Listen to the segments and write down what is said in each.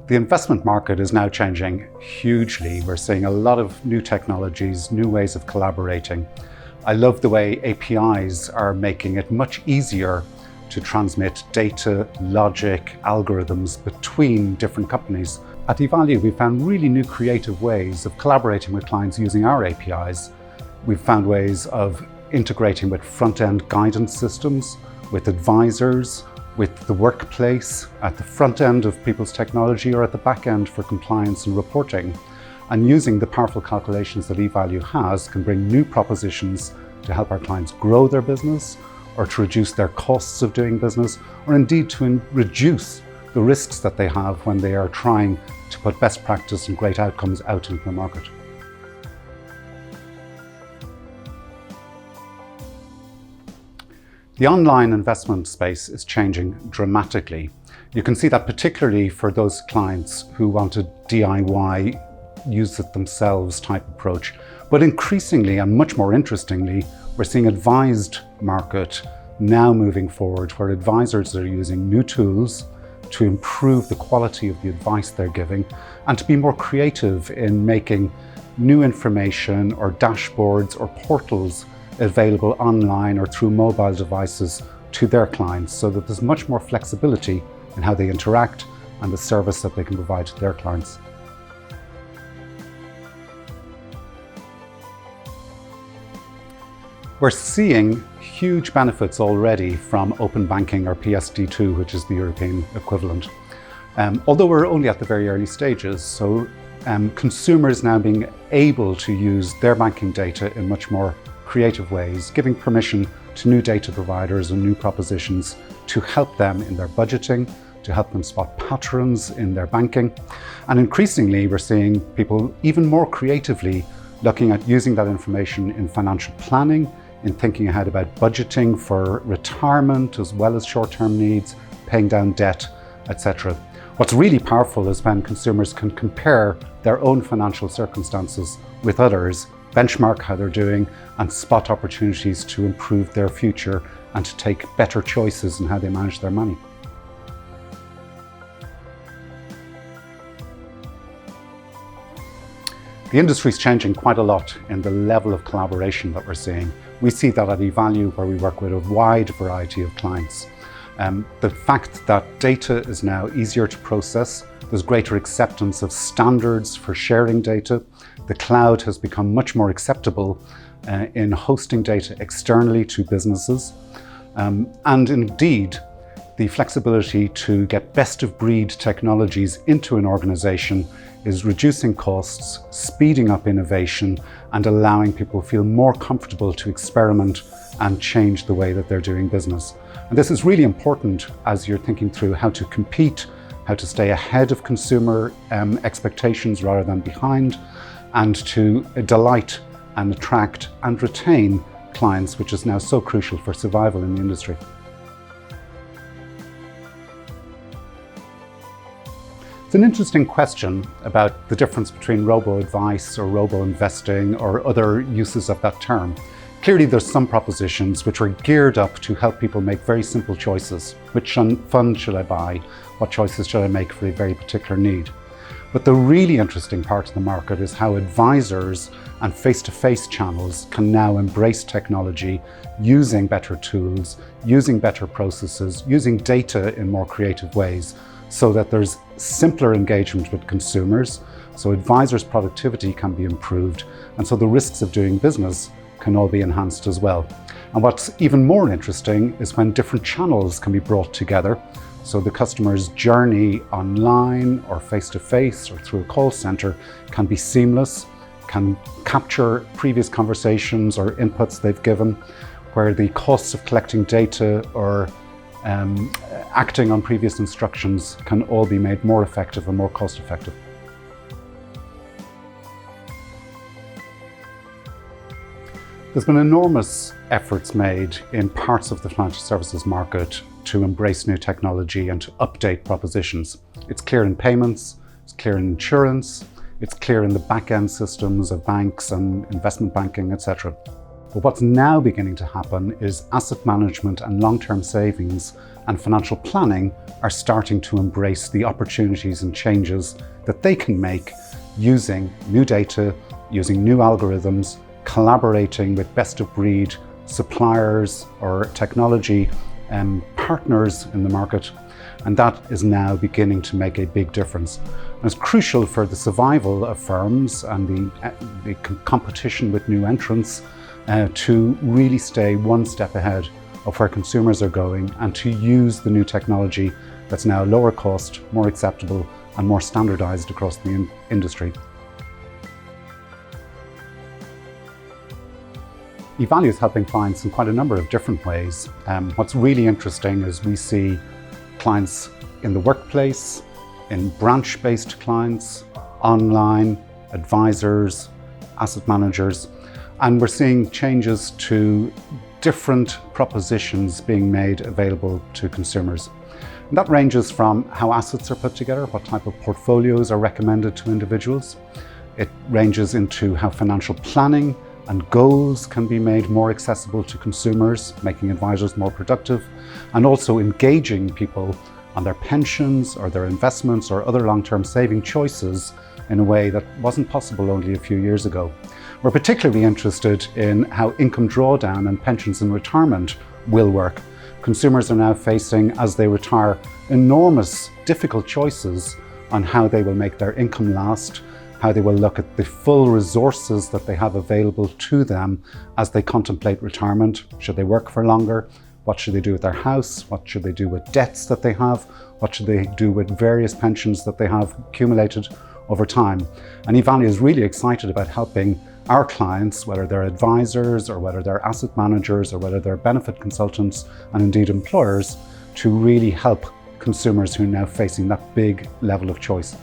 The investment market is now changing hugely. We're seeing a lot of new technologies, new ways of collaborating. I love the way APIs are making it much easier to transmit data, logic, algorithms between different companies. At EValue, we found really new creative ways of collaborating with clients using our APIs. We've found ways of integrating with front-end guidance systems, with advisors, with the workplace, at the front end of people's technology or at the back end for compliance and reporting. And using the powerful calculations that EValue has can bring new propositions to help our clients grow their business or to reduce their costs of doing business, or indeed to reduce the risks that they have when they are trying to put best practice and great outcomes out into the market. The online investment space is changing dramatically. You can see that particularly for those clients who want a DIY, use it themselves type approach. But increasingly and much more interestingly, we're seeing advised market now moving forward where advisors are using new tools to improve the quality of the advice they're giving and to be more creative in making new information or dashboards or portals available online or through mobile devices to their clients so that there's much more flexibility in how they interact and the service that they can provide to their clients. We're seeing huge benefits already from open banking or PSD2, which is the European equivalent. Although we're only at the very early stages, so consumers now being able to use their banking data in much more creative ways, giving permission to new data providers and new propositions to help them in their budgeting, to help them spot patterns in their banking. And increasingly, we're seeing people even more creatively looking at using that information in financial planning, in thinking ahead about budgeting for retirement as well as short-term needs, paying down debt, etc. What's really powerful is when consumers can compare their own financial circumstances with others, benchmark how they're doing, and spot opportunities to improve their future and to take better choices in how they manage their money. The industry is changing quite a lot in the level of collaboration that we're seeing. We see that at EValue, where we work with a wide variety of clients. The fact that data is now easier to process, there's greater acceptance of standards for sharing data. The cloud has become much more acceptable in hosting data externally to businesses. And indeed, the flexibility to get best of breed technologies into an organization is reducing costs, speeding up innovation, and allowing people to feel more comfortable to experiment and change the way that they're doing business. And this is really important as you're thinking through how to compete, how to stay ahead of consumer expectations rather than behind, and to delight and attract and retain clients, which is now so crucial for survival in the industry. It's an interesting question about the difference between robo-advice or robo-investing or other uses of that term. Clearly, there's some propositions which are geared up to help people make very simple choices. Which fund should I buy? What choices should I make for a very particular need? But the really interesting part of the market is how advisors and face-to-face channels can now embrace technology using better tools, using better processes, using data in more creative ways, so that there's simpler engagement with consumers, so advisors' productivity can be improved, and so the risks of doing business can all be enhanced as well. And what's even more interesting is when different channels can be brought together, so the customer's journey online or face-to-face or through a call center can be seamless, can capture previous conversations or inputs they've given, where the costs of collecting data or acting on previous instructions can all be made more effective and more cost effective. There's been enormous efforts made in parts of the financial services market to embrace new technology and to update propositions. It's clear in payments, it's clear in insurance, it's clear in the back-end systems of banks and investment banking, etc. But what's now beginning to happen is asset management and long-term savings and financial planning are starting to embrace the opportunities and changes that they can make using new data, using new algorithms, collaborating with best-of-breed suppliers or technology partners in the market. And that is now beginning to make a big difference. And it's crucial for the survival of firms and the competition with new entrants to really stay one step ahead of where consumers are going and to use the new technology that's now lower cost, more acceptable and more standardized across the industry. EValue is helping clients in quite a number of different ways. What's really interesting is we see clients in the workplace, in branch-based clients, online, advisors, asset managers, and we're seeing changes to different propositions being made available to consumers. And that ranges from how assets are put together, what type of portfolios are recommended to individuals. It ranges into how financial planning and goals can be made more accessible to consumers, making advisors more productive, and also engaging people on their pensions or their investments or other long-term saving choices in a way that wasn't possible only a few years ago. We're particularly interested in how income drawdown and pensions in retirement will work. Consumers are now facing, as they retire, enormous, difficult choices on how they will make their income last, how they will look at the full resources that they have available to them as they contemplate retirement. Should they work for longer? What should they do with their house? What should they do with debts that they have? What should they do with various pensions that they have accumulated over time? And EValue is really excited about helping our clients, whether they're advisors or whether they're asset managers or whether they're benefit consultants and indeed employers, to really help consumers who are now facing that big level of choice.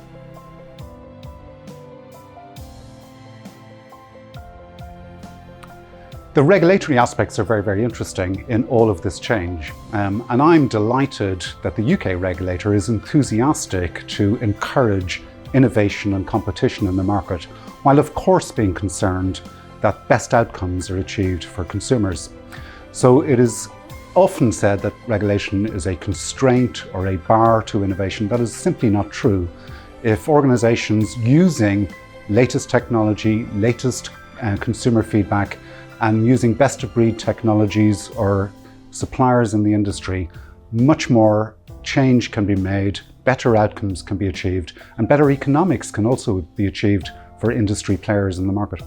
The regulatory aspects are very, very interesting in all of this change. And I'm delighted that the UK regulator is enthusiastic to encourage innovation and competition in the market, while of course being concerned that best outcomes are achieved for consumers. So it is often said that regulation is a constraint or a bar to innovation. That is simply not true. If organizations using latest technology, latest consumer feedback, and using best-of-breed technologies or suppliers in the industry, much more change can be made, better outcomes can be achieved, and better economics can also be achieved for industry players in the market.